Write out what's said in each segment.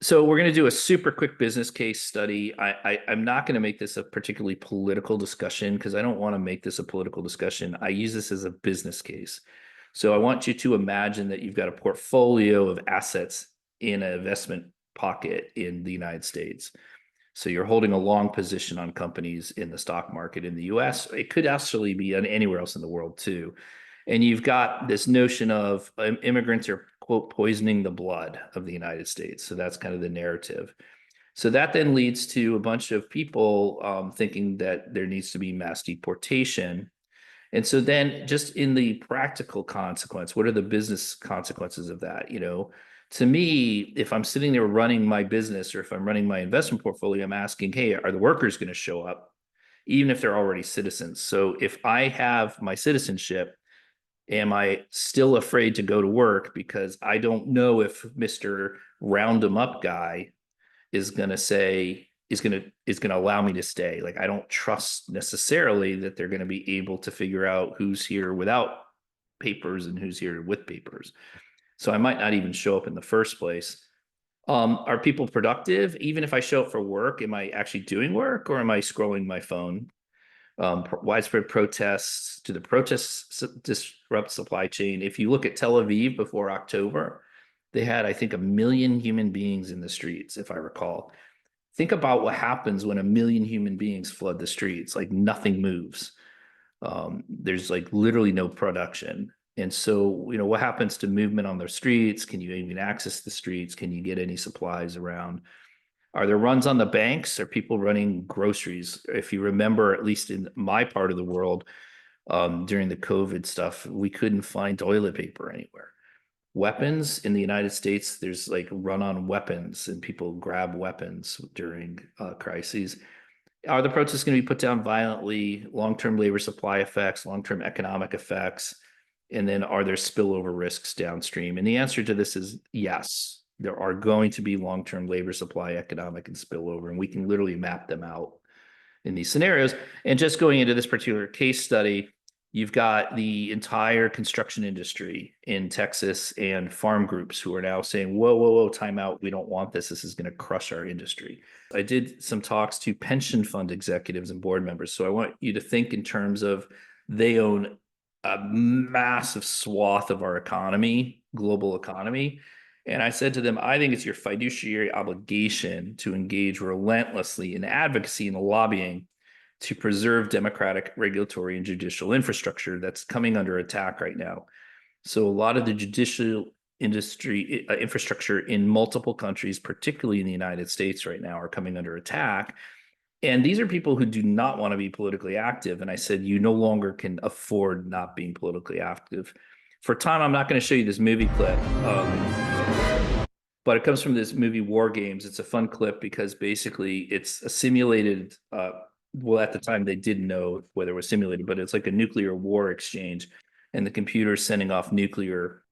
So we're going to do a super quick business case study. I'm not going to make this a particularly political discussion because I don't want to make this a political discussion. I use this as a business case. So I want you to imagine that you've got a portfolio of assets in an investment pocket in the United States. So you're holding a long position on companies in the stock market in the US. It could actually be anywhere else in the world too. And you've got this notion of immigrants are, quote, poisoning the blood of the United States. So that's kind of the narrative. So that then leads to a bunch of people thinking that there needs to be mass deportation. And so then just in the practical consequence, what are the business consequences of that? To me, if I'm sitting there running my business or if I'm running my investment portfolio, I'm asking, hey, are the workers going to show up, even if they're already citizens? So if I have my citizenship, am I still afraid to go to work because I don't know if Mr. Round 'em up guy is going to say is going to allow me to stay? Like, I don't trust necessarily that they're going to be able to figure out who's here without papers and who's here with papers. So I might not even show up in the first place. Are people productive? Even if I show up for work, am I actually doing work or am I scrolling my phone? Widespread protests. Do the protests disrupt supply chain? If you look at Tel Aviv before October, they had, I think, 1 million human beings in the streets, if I recall. Think about what happens when 1 million human beings flood the streets. Like, nothing moves. There's like literally no production. And so, what happens to movement on the streets? Can you even access the streets? Can you get any supplies around? Are there runs on the banks? Are people running groceries? If you remember, at least in my part of the world, during the COVID stuff, we couldn't find toilet paper anywhere. Weapons in the United States, there's like run on weapons and people grab weapons during crises. Are the protests going to be put down violently? Long-term labor supply effects, long-term economic effects, and then are there spillover risks downstream? And the answer to this is yes. There are going to be long-term labor supply, economic, and spillover, and we can literally map them out in these scenarios. And just going into this particular case study, you've got the entire construction industry in Texas and farm groups who are now saying, whoa, whoa, whoa, time out. We don't want this. This is going to crush our industry. I did some talks to pension fund executives and board members. So I want you to think in terms of they own a massive swath of our economy, global economy. And I said to them, I think it's your fiduciary obligation to engage relentlessly in advocacy and lobbying to preserve democratic, regulatory, and judicial infrastructure that's coming under attack right now. So a lot of the judicial industry infrastructure in multiple countries, particularly in the United States right now, are coming under attack. And these are people who do not want to be politically active. And I said, you no longer can afford not being politically active. For time, I'm not going to show you this movie clip, but it comes from this movie War Games. It's a fun clip because basically it's a simulated, well, at the time they didn't know whether it was simulated, but it's like a nuclear war exchange. And the computer's sending off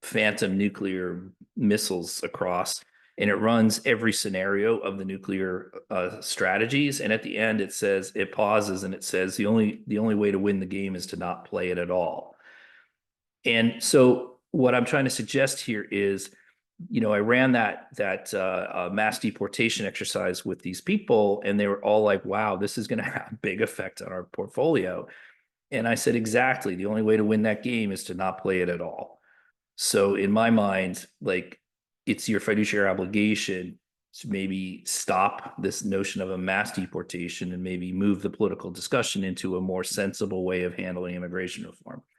phantom nuclear missiles across, and it runs every scenario of the nuclear strategies. And at the end, it pauses and it says the only way to win the game is to not play it at all. And so what I'm trying to suggest here is, I ran that mass deportation exercise with these people, and they were all like, "Wow, this is going to have a big effect on our portfolio." And I said, "Exactly. The only way to win that game is to not play it at all." So in my mind, like, it's your fiduciary obligation to maybe stop this notion of a mass deportation and maybe move the political discussion into a more sensible way of handling immigration reform.